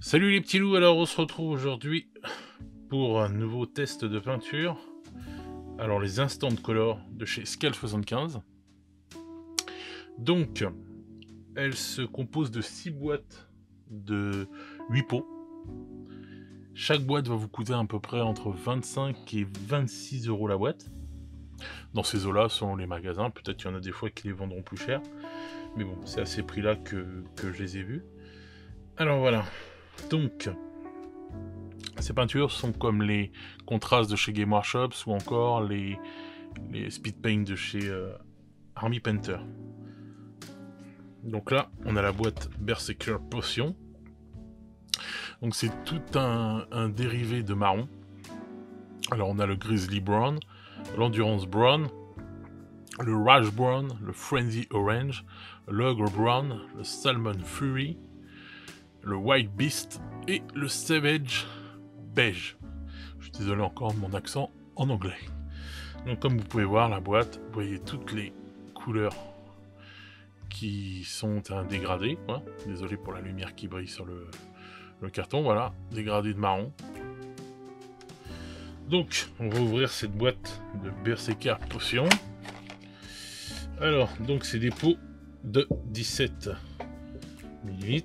Salut les petits loups, alors on se retrouve aujourd'hui pour un nouveau test de peinture. Alors les Instant Color de chez Scal75. Donc, elle se compose de 6 boîtes de 8 pots. Chaque boîte va vous coûter à peu près entre 25 et 26 € la boîte. Dans ces eaux-là, selon les magasins, peut-être qu'il y en a des fois qui les vendront plus cher. Mais bon, c'est à ces prix-là que je les ai vus. Alors voilà, donc... ces peintures sont comme les contrastes de chez Game Workshops ou encore les speed paint de chez Army Painter. Donc là, on a la boîte Berserker Potion. Donc c'est tout un dérivé de marron. Alors on a le Grizzly Brown, l'Endurance Brown, le Rush Brown, le Frenzy Orange, l'Ogre Brown, le Salmon Fury, le White Beast et le Savage Beige. Je suis désolé encore de mon accent en anglais. Donc comme vous pouvez voir la boîte, vous voyez toutes les couleurs qui sont un dégradé. Quoi. Désolé pour la lumière qui brille sur le carton. Voilà, dégradé de marron. Donc on va ouvrir cette boîte de Berserker Potion. Alors donc c'est des pots de 17 ml.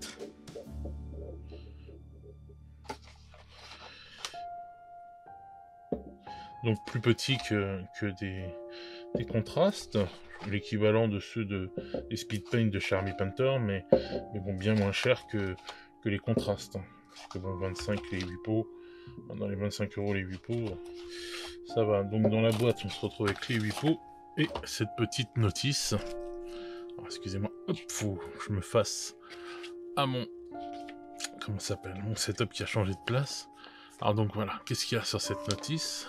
Donc plus petit que des contrastes, l'équivalent de ceux des speed paint de chez Army Painter, mais bon, bien moins cher que les contrastes. Parce que bon, 25 les 8 pots, dans les 25 € les 8 pots, ça va. Donc dans la boîte, on se retrouve avec les 8 pots et cette petite notice. Excusez-moi, hop, faut que je me fasse à mon... comment ça s'appelle, mon setup qui a changé de place. Alors donc voilà, qu'est-ce qu'il y a sur cette notice?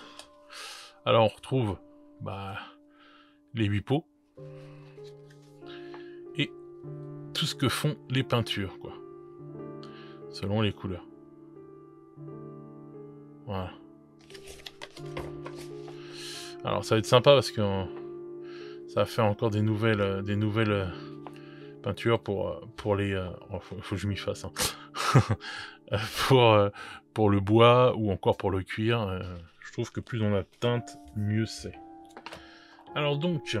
Alors on retrouve les 8 pots et tout ce que font les peintures, quoi, selon les couleurs. Voilà. Alors ça va être sympa parce que ça va faire encore des nouvelles peintures pour les... faut que je m'y fasse. Hein. pour le bois ou encore pour le cuir. Je trouve que plus on a de teinte, mieux c'est. Alors donc,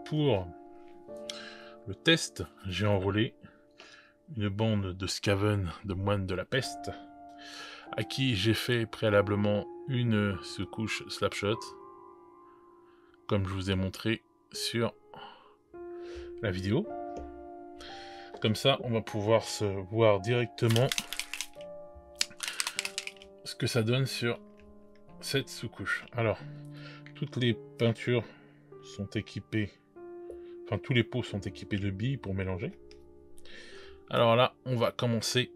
pour le test, j'ai enrôlé une bande de Skaven, de moines de la peste, à qui j'ai fait préalablement une sous-couche Slapshot, comme je vous ai montré sur la vidéo. Comme ça, on va pouvoir se voir directement ce que ça donne sur cette sous-couche. Alors, toutes les peintures sont équipées, enfin tous les pots sont équipés de billes pour mélanger. Alors là, on va commencer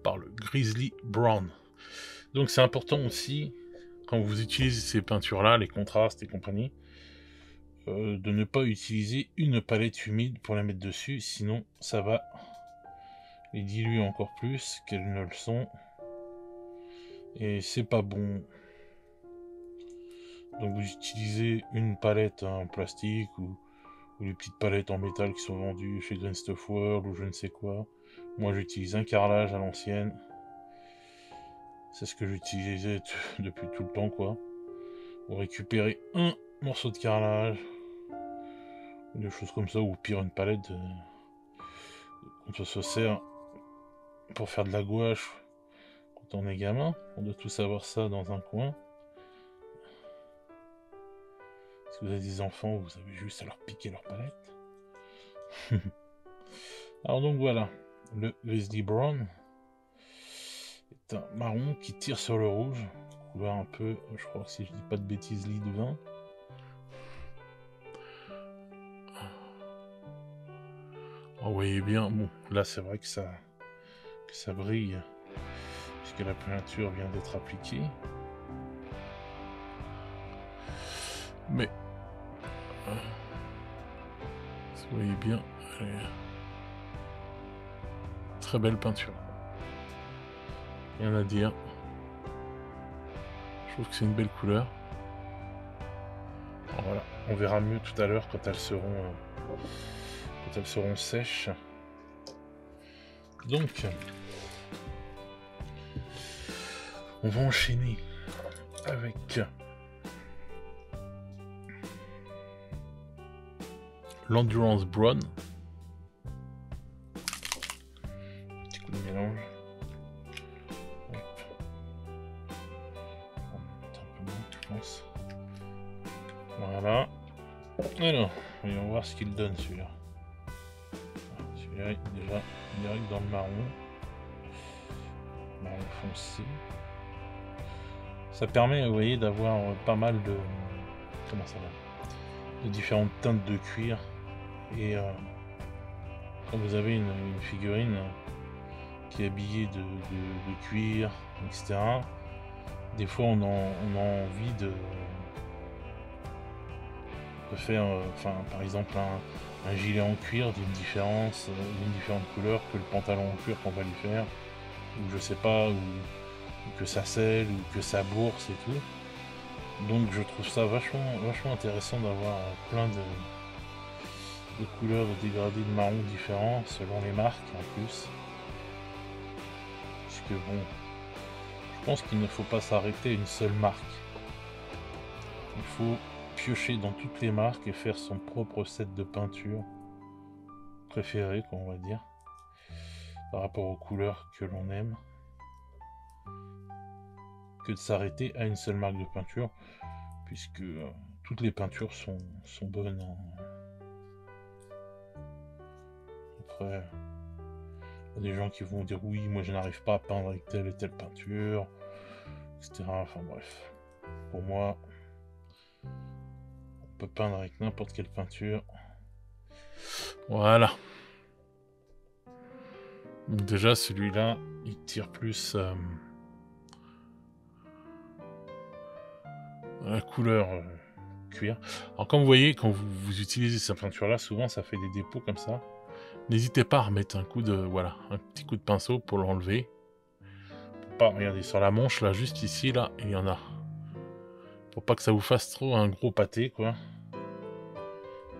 par le Grizzly Brown. Donc c'est important aussi, quand vous utilisez ces peintures-là, les contrastes et compagnie, de ne pas utiliser une palette humide pour la mettre dessus, sinon ça va les diluer encore plus qu'elles ne le sont. Et c'est pas bon. Donc vous utilisez une palette en plastique ou les petites palettes en métal qui sont vendues chez Green Stuff World ou je ne sais quoi. Moi j'utilise un carrelage à l'ancienne. C'est ce que j'utilisais depuis tout le temps, quoi. Vous récupérez un morceau de carrelage, des choses comme ça, ou pire une palette quand on se sert pour faire de la gouache quand on est gamin. On doit tous avoir ça dans un coin. Si vous avez des enfants, vous avez juste à leur piquer leur palette. Alors donc voilà, le Grizzly Brown est un marron qui tire sur le rouge, couleur un peu, je crois que si je dis pas de bêtises, lit de vin. Vous voyez bien, bon, là c'est vrai que ça brille, puisque la peinture vient d'être appliquée. Mais, vous voyez bien, très belle peinture. Rien à dire. Je trouve que c'est une belle couleur. Alors voilà, on verra mieux tout à l'heure quand elles seront sèches. Donc, on va enchaîner avec l'Endurance Brown. Petit coup de mélange. Hop. On va mettre un peu moins, je pense. Voilà. Alors, voyons voir ce qu'il donne celui-là. Celui-là, déjà, direct dans le marron. Marron foncé. Ça permet, vous voyez, d'avoir pas mal de... Comment ça va ? De différentes teintes de cuir. Et quand vous avez une figurine qui est habillée de cuir, etc., des fois on a envie de faire, par exemple, un gilet en cuir d'une différente couleur que le pantalon en cuir qu'on va lui faire, ou je sais pas, ou que ça selle, ou que ça bourse et tout. Donc je trouve ça vachement intéressant d'avoir plein de couleurs de dégradés de marron différents selon les marques en plus. Puisque bon, je pense qu'il ne faut pas s'arrêter à une seule marque. Il faut piocher dans toutes les marques et faire son propre set de peinture préféré, qu'on va dire, par rapport aux couleurs que l'on aime, que de s'arrêter à une seule marque de peinture, puisque toutes les peintures sont bonnes. Après, il y a des gens qui vont dire oui, moi je n'arrive pas à peindre avec telle et telle peinture, etc. Enfin bref, pour moi, on peut peindre avec n'importe quelle peinture. Voilà. Donc déjà celui-là, il tire plus la couleur cuir. Alors comme vous voyez, quand vous utilisez cette peinture-là, souvent ça fait des dépôts comme ça. N'hésitez pas à remettre un petit coup de pinceau pour l'enlever. Regardez, sur la manche, là, juste ici, là, il y en a. Pour pas que ça vous fasse trop un gros pâté, quoi.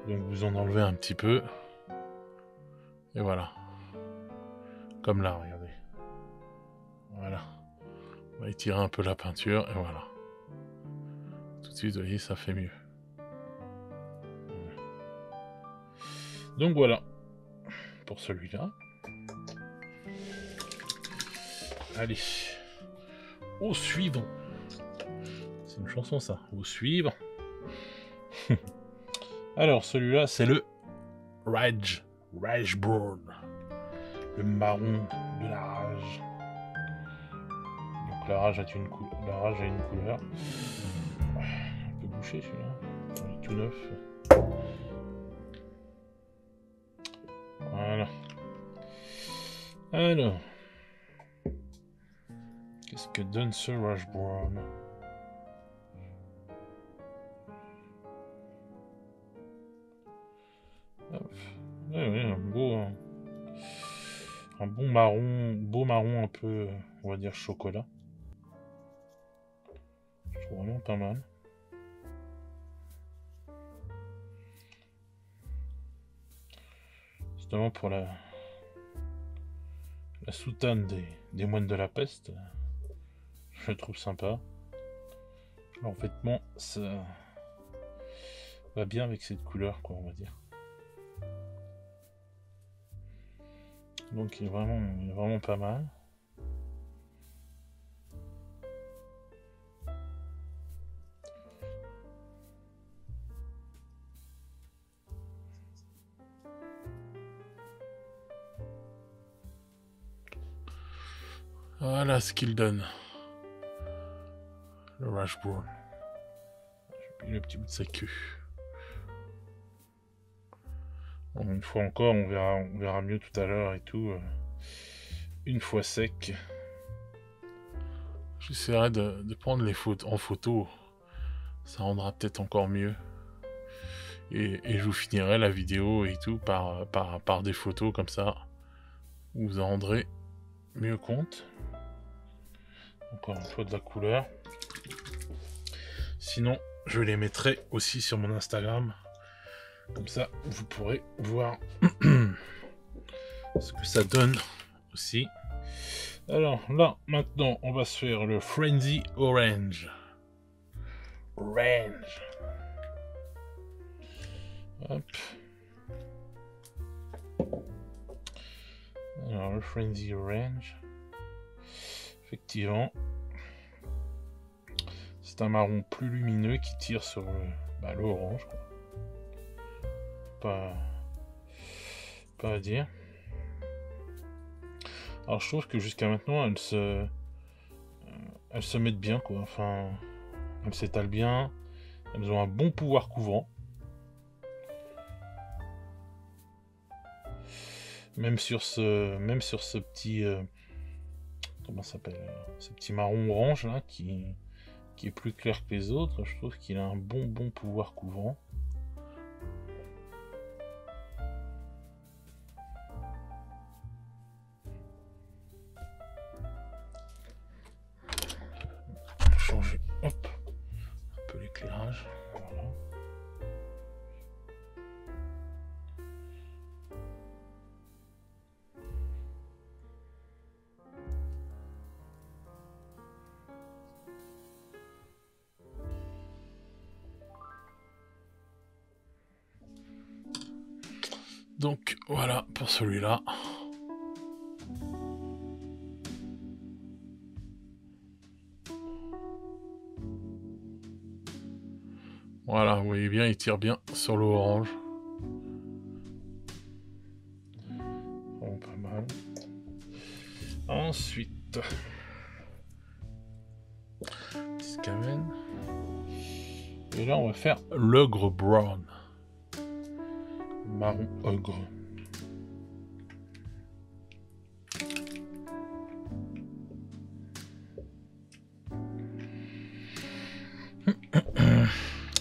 Donc vous en enlevez un petit peu. Et voilà. Comme là, regardez. Voilà. On va étirer un peu la peinture, et voilà. Tout de suite, vous voyez, ça fait mieux. Donc voilà. Pour celui-là. Allez. Au suivant. C'est une chanson, ça. Au suivant. Alors, celui-là, c'est le Rage Brown. Le marron de la rage. Donc la rage a une couleur. Un peu bouché celui-là. Il est tout neuf. Voilà. Alors. Qu'est-ce que donne ce Rage Brown ? Oui, un beau marron un peu, on va dire chocolat. Je trouve vraiment pas mal. Justement pour la soutane des moines de la peste, je le trouve sympa. En vêtement, ça va bien avec cette couleur, quoi, on va dire. Donc il est vraiment pas mal. Voilà ce qu'il donne. Le Rage Brown. J'ai pris le petit bout de sa queue. Bon, une fois encore, on verra mieux tout à l'heure et tout. Une fois sec. J'essaierai de prendre les photos en photo. Ça rendra peut-être encore mieux. Et je vous finirai la vidéo et tout par des photos comme ça. Vous en rendrez mieux compte. Encore une fois de la couleur. Sinon, je les mettrai aussi sur mon Instagram. Comme ça, vous pourrez voir ce que ça donne aussi. Alors là, maintenant, on va se faire le Frenzy Orange. Orange. Hop. Alors le Frenzy Orange. Effectivement. C'est un marron plus lumineux qui tire sur l'orange. Pas à dire. Alors je trouve que jusqu'à maintenant elles se mettent bien quoi. Enfin, elles s'étalent bien. Elles ont un bon pouvoir couvrant. Même sur ce petit comment ça s'appelle, ce petit marron orange là qui est plus clair que les autres, je trouve qu'il a un bon pouvoir couvrant. Changer un peu l'éclairage. Voilà. Donc voilà pour celui-là. Voilà, vous voyez bien, il tire bien sur l'eau orange. Vraiment pas mal. Ensuite, Scaven. Et là, on va faire l'ogre brown. Marron ogre.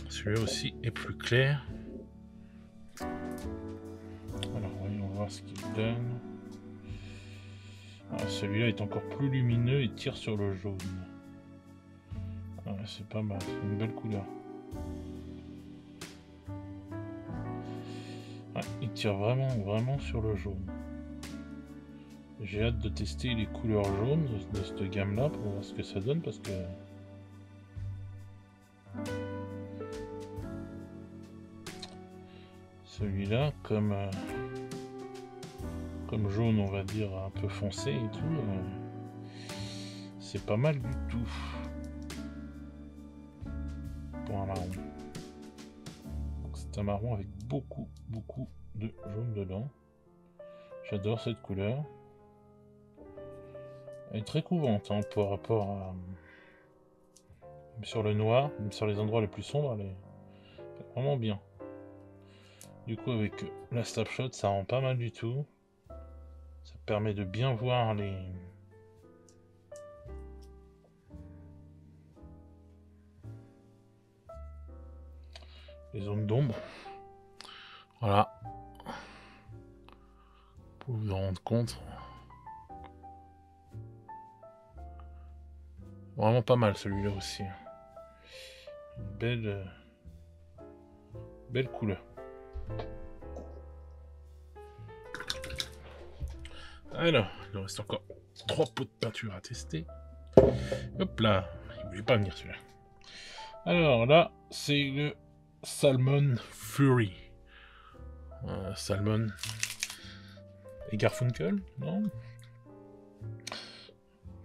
Celui-là aussi est plus clair. Alors, voyons voir ce qu'il donne. Celui-là est encore plus lumineux et tire sur le jaune. C'est pas mal, c'est une belle couleur. Il tire vraiment sur le jaune. J'ai hâte de tester les couleurs jaunes de cette gamme-là pour voir ce que ça donne parce que celui-là, comme jaune, on va dire un peu foncé et tout, c'est pas mal du tout pour un marron. C'est un marron avec beaucoup de jaune dedans. J'adore cette couleur. Elle est très couvrante hein, par rapport à sur le noir, même sur les endroits les plus sombres, elle est vraiment bien. Du coup avec la snapshot ça rend pas mal du tout. Ça permet de bien voir les zones d'ombre. Voilà. Pour vous en rendre compte. Vraiment pas mal celui-là aussi. Une belle couleur. Alors, il nous reste encore 3 pots de peinture à tester. Hop là, il voulait pas venir celui-là. Alors là, c'est le Salmon Fury. Salmon et Garfunkel, non?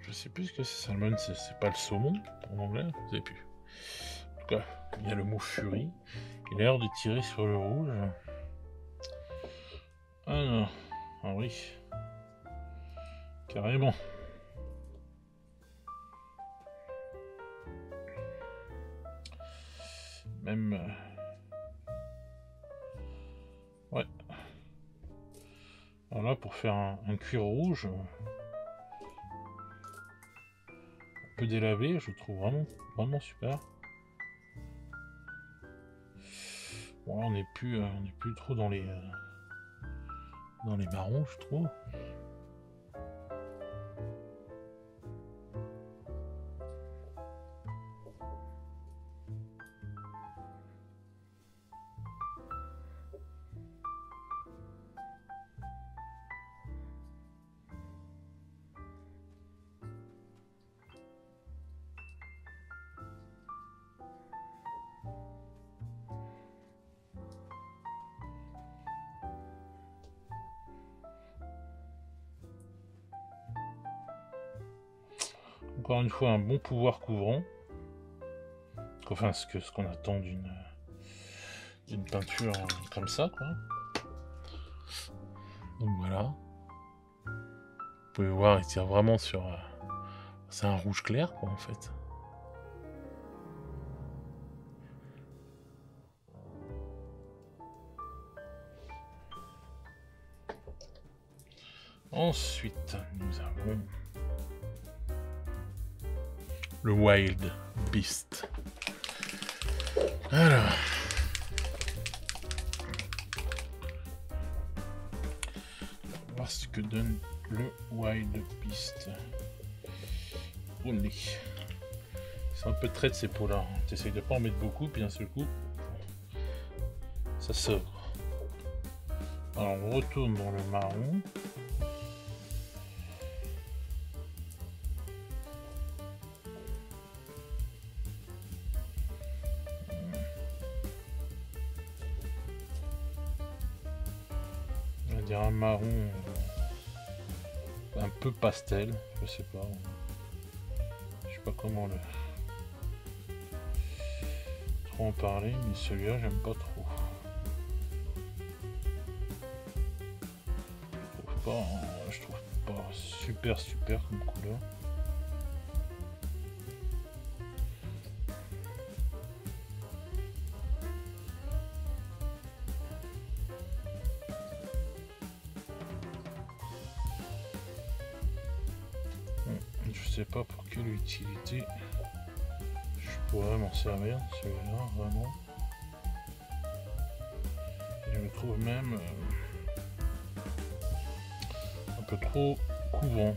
Je sais plus ce que c'est Salmon, c'est pas le saumon en anglais, je sais plus. En tout cas, il y a le mot Fury. Il a l'air de tirer sur le rouge. Ah non, ah oui. Carrément. Même... Ouais. Alors là, pour faire un cuir rouge, un peu délavé, je trouve vraiment super. Bon, là, on n'est plus trop dans les marrons, je trouve. encore une fois un bon pouvoir couvrant. Enfin, ce qu'on attend d'une peinture comme ça, quoi. Donc voilà. Vous pouvez voir, il tire vraiment sur... c'est un rouge clair, quoi, en fait. Ensuite, nous avons le Wild Beast. Alors, on va voir ce que donne le Wild Beast. Oh nez. C'est un peu trait de ces peaux-là. T'essayes de pas en mettre beaucoup, puis d'un seul coup, ça sort. Alors, on retourne dans le marron. On va dire un marron un peu pastel, je sais pas. Je sais pas comment le trop en parler, mais celui-là j'aime pas trop. Je trouve pas super comme couleur. Je sais pas pour quelle utilité je pourrais m'en servir, celui-là, vraiment. Je me trouve même un peu trop couvrant.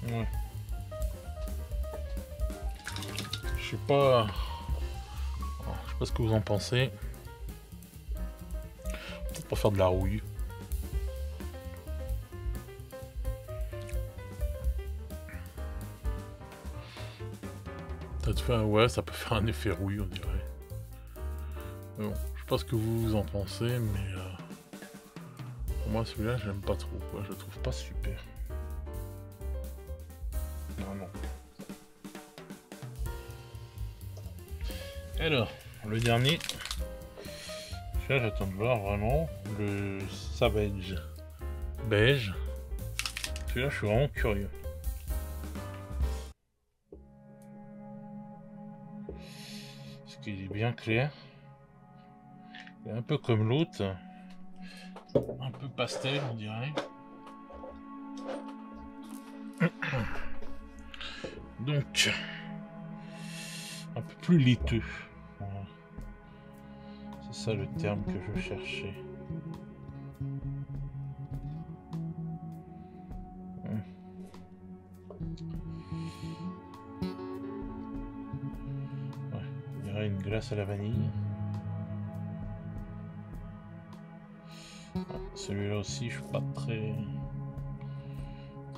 Ouais. Je sais pas ce que vous en pensez. Peut-être pour faire de la rouille. Ouais, ça peut faire un effet rouille, on dirait. Mais bon, je sais pas ce que vous en pensez, mais pour moi celui-là, j'aime pas trop, quoi. Je le trouve pas super. Vraiment. Alors, le dernier. Là, j'attends de voir vraiment le Savage beige. Celui-là, je suis vraiment curieux. Parce qu'il est bien clair. Il est un peu comme l'autre. Un peu pastel, on dirait. Donc, un peu plus laiteux. Voilà. C'est ça le terme que je cherchais. Ouais, il y aurait une glace à la vanille. Celui-là aussi, je suis pas très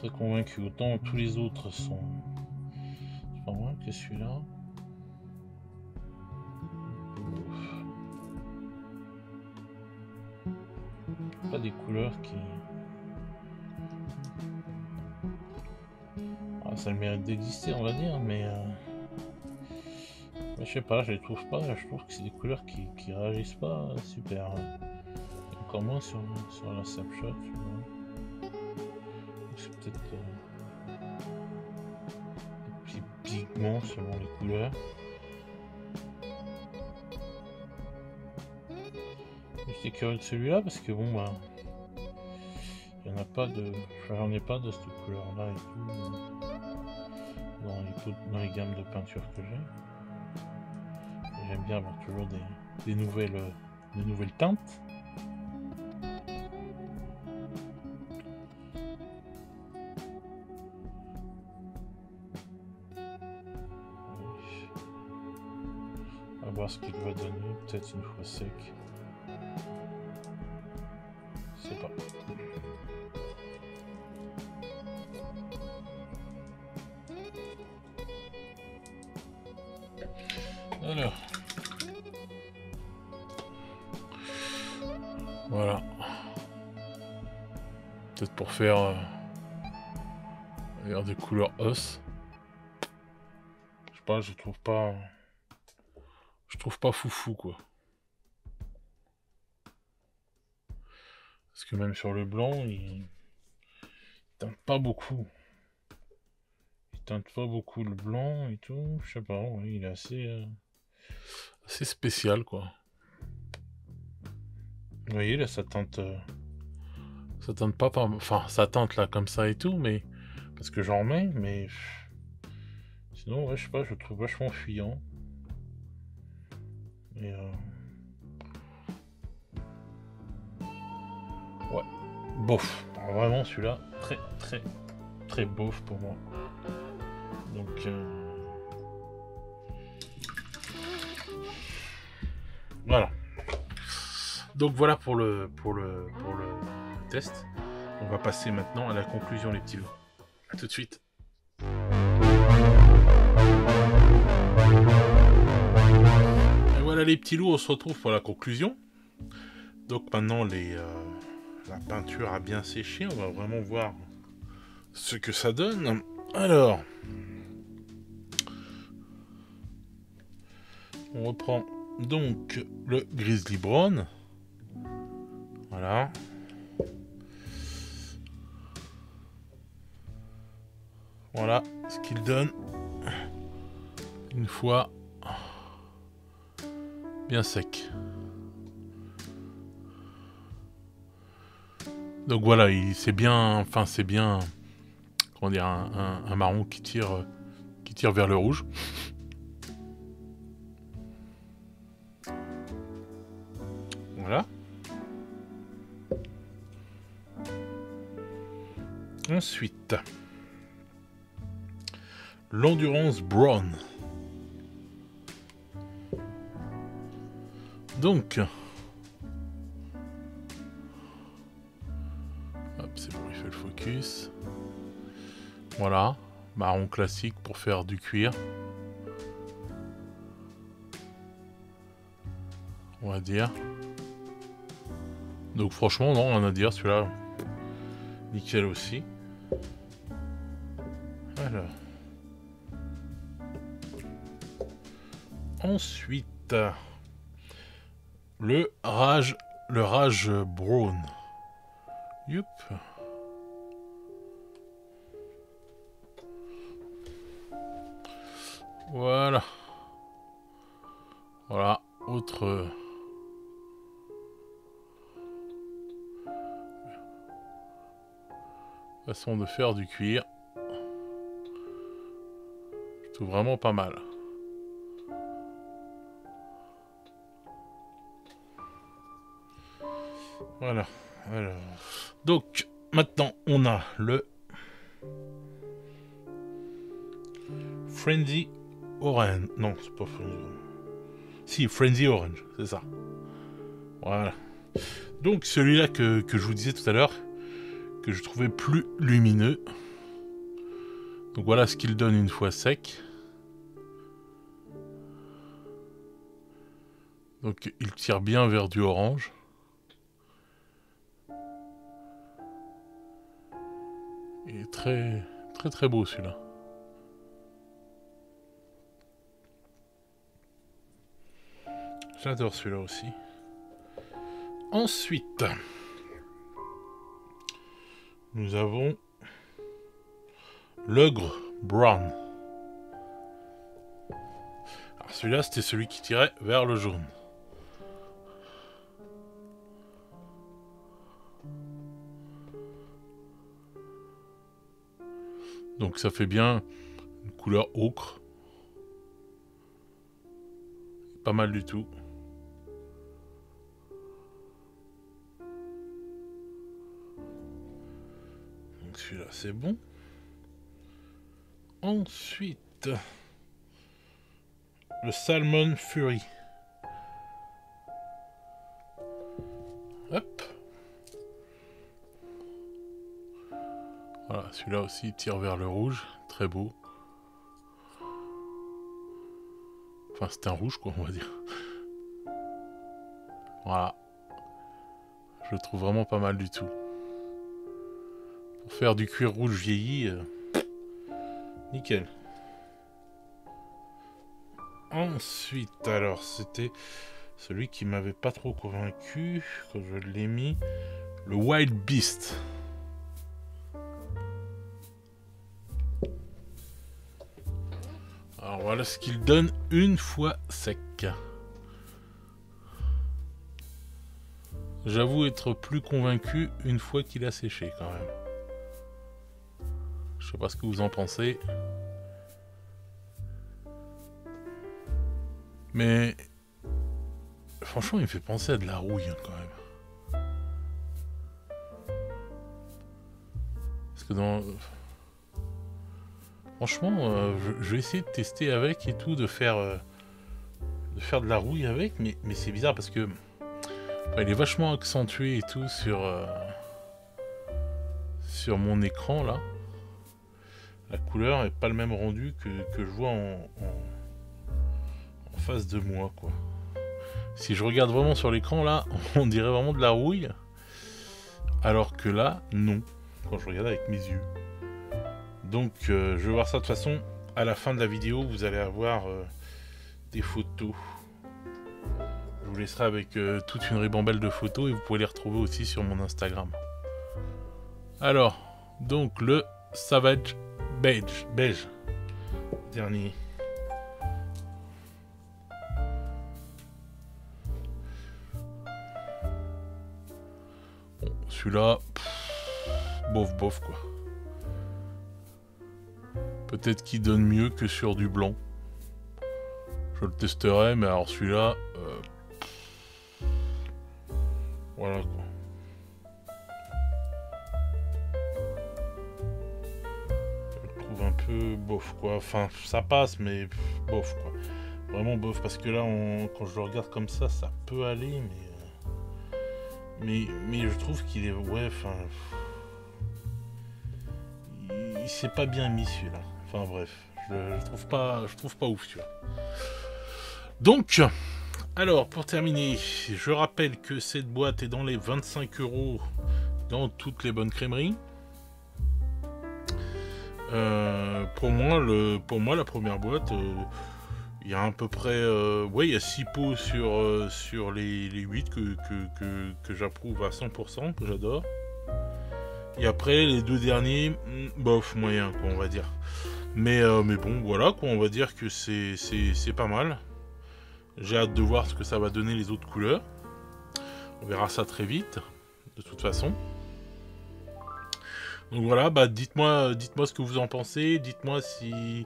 convaincu. Autant tous les autres sont pas moins que celui-là. Pas des couleurs qui... Ah, ça a le mérite d'exister, on va dire, mais je sais pas, je les trouve pas. Je trouve que c'est des couleurs qui réagissent pas super. Encore moins sur la Snapshot. C'est peut-être des petits pigments selon les couleurs. J'étais curieux de celui-là parce que bon, bah, il n'y en a pas de. J'en ai pas de cette couleur-là et tout dans les gammes de peinture que j'ai. J'aime bien avoir toujours des nouvelles teintes. On va voir ce qu'il va donner, peut-être une fois sec. Je sais pas. Alors, Peut-être pour faire des couleurs os. Je sais pas, je trouve pas... Je trouve pas foufou, quoi. Parce que même sur le blanc, il teinte pas beaucoup. Il teinte pas beaucoup le blanc et tout. Je sais pas, ouais, il est assez spécial, quoi. Vous voyez, là, ça teinte pas par... Enfin, ça teinte là, comme ça et tout, mais... Parce que j'en mets, mais... Sinon, ouais, je sais pas, je le trouve vachement fuyant. Et ouais, bof. Alors, vraiment, celui-là, très bof pour moi. Donc... Voilà. Donc voilà pour le test. On va passer maintenant à la conclusion, les petits loups. A tout de suite. Et voilà les petits loups, on se retrouve pour la conclusion. Donc maintenant la peinture a bien séché, on va vraiment voir ce que ça donne. Alors, on reprend donc le Grizzly Brown. Voilà. Voilà ce qu'il donne une fois bien sec. Donc voilà, c'est bien, enfin c'est bien, comment dire, un marron qui tire vers le rouge. Voilà. Ensuite, l'Endurance Brown. Donc, hop, c'est bon, il fait le focus. Voilà, marron classique pour faire du cuir. On va dire. Donc franchement, non, rien à dire, celui-là, nickel aussi. Alors. Ensuite, le Rage Brown. Youp. Voilà. Voilà, autre... façon de faire du cuir. Je trouve vraiment pas mal. Voilà. Alors. Donc, maintenant, on a le Frenzy Orange. Non, c'est pas Frenzy Orange. Si, Frenzy Orange, c'est ça. Voilà. Donc, celui-là que je vous disais tout à l'heure, que je trouvais plus lumineux. Donc voilà ce qu'il donne une fois sec. Donc il tire bien vers du orange. Il est très beau celui-là. J'adore celui-là aussi. Ensuite, nous avons l'Ogre Brown. Alors celui-là, c'était celui qui tirait vers le jaune. Donc ça fait bien une couleur ocre. Pas mal du tout. Donc celui-là, c'est bon. Ensuite, le Salmon Fury. Hop. Voilà, celui-là aussi il tire vers le rouge, très beau. Enfin, c'est un rouge quoi, on va dire. Voilà. Je le trouve vraiment pas mal du tout. Pour faire du cuir rouge vieilli, nickel. Ensuite, alors, c'était celui qui m'avait pas trop convaincu quand je l'ai mis, le Wild Beast. Alors voilà ce qu'il donne une fois sec. J'avoue être plus convaincu une fois qu'il a séché quand même. Je sais pas ce que vous en pensez. Mais franchement il me fait penser à de la rouille quand même. Parce que dans... Franchement, je vais essayer de tester avec et tout, de faire de la rouille avec, mais c'est bizarre parce que enfin, il est vachement accentué et tout sur mon écran là. La couleur est pas le même rendu que je vois en face de moi quoi. Si je regarde vraiment sur l'écran là, on dirait vraiment de la rouille, alors que là, non, quand je regarde avec mes yeux. Donc je vais voir ça de toute façon à la fin de la vidéo, vous allez avoir des photos. Je vous laisserai avec toute une ribambelle de photos et vous pouvez les retrouver aussi sur mon Instagram. Alors, donc le Savage Beige. Dernier. Bon, celui-là, bof quoi. Peut-être qu'il donne mieux que sur du blanc. Je le testerai, mais alors celui-là... voilà quoi. Je le trouve un peu bof quoi. Enfin, ça passe, mais bof quoi. Vraiment bof, parce que là, quand je le regarde comme ça peut aller, mais je trouve qu'il est... ouais, enfin... il s'est pas bien mis celui-là. Enfin bref, je trouve pas ouf celui-là. Donc, alors pour terminer, je rappelle que cette boîte est dans les 25 € dans toutes les bonnes crèmeries. Pour moi, la première boîte, il y a à peu près, ouais, il y a 6 pots sur les 8 que j'approuve à 100%, que j'adore. Et après, les deux derniers, bof, moyen, quoi, on va dire. Mais bon, voilà, quoi, on va dire que c'est pas mal. J'ai hâte de voir ce que ça va donner les autres couleurs. On verra ça très vite, de toute façon. Donc voilà, bah dites-moi ce que vous en pensez. Dites-moi si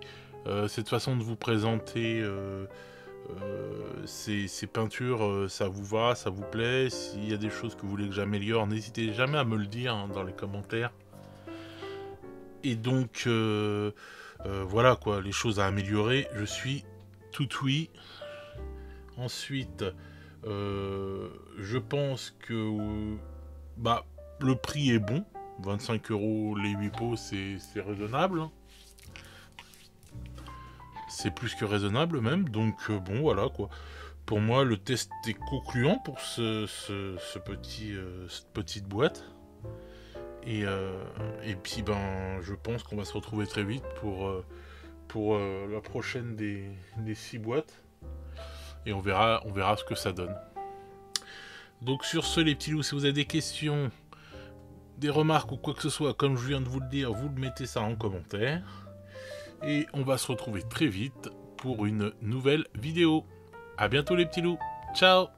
cette façon de vous présenter ces peintures, ça vous va, ça vous plaît. S'il y a des choses que vous voulez que j'améliore, n'hésitez jamais à me le dire hein, dans les commentaires. Et donc, voilà quoi, les choses à améliorer, je suis tout oui. Ensuite, je pense que bah, le prix est bon. 25 € les 8 pots, c'est raisonnable. C'est plus que raisonnable même. Donc bon, voilà quoi. Pour moi, le test est concluant pour cette petite boîte. Et puis ben, je pense qu'on va se retrouver très vite pour la prochaine des 6 boîtes. Et on verra ce que ça donne. Donc sur ce, les petits loups, si vous avez des questions, des remarques ou quoi que ce soit, comme je viens de vous le dire, vous le mettez ça en commentaire. Et on va se retrouver très vite pour une nouvelle vidéo. A bientôt les petits loups. Ciao!